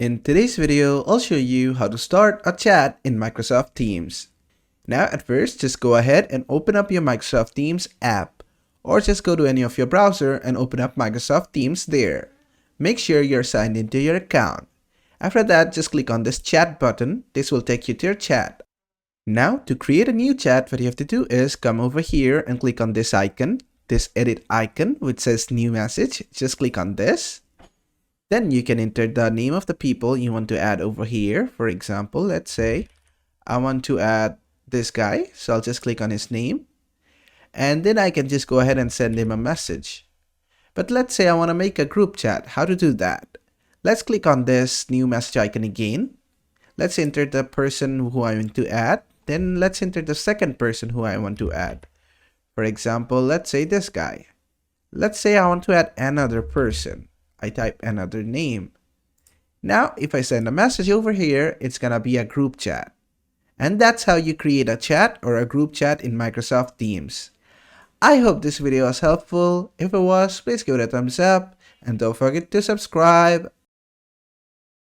In today's video, I'll show you how to start a chat in Microsoft Teams. Now at first, just go ahead and open up your Microsoft Teams app, or just go to any of your browser and open up Microsoft Teams there. Make sure you're signed into your account. After that, just click on this chat button. This will take you to your chat. Now to create a new chat, what you have to do is come over here and click on this icon, this edit icon which says new message. Just click on this. Then you can enter the name of the people you want to add over here. For example, let's say I want to add this guy. So I'll just click on his name. And then I can just go ahead and send him a message. But let's say I want to make a group chat. How to do that? Let's click on this new message icon again. Let's enter the person who I want to add. Then let's enter the second person who I want to add. For example, let's say this guy. Let's say I want to add another person. I type another name. Now, if I send a message over here, it's gonna be a group chat. And that's how you create a chat or a group chat in Microsoft Teams. I hope this video was helpful. If it was, please give it a thumbs up and don't forget to subscribe.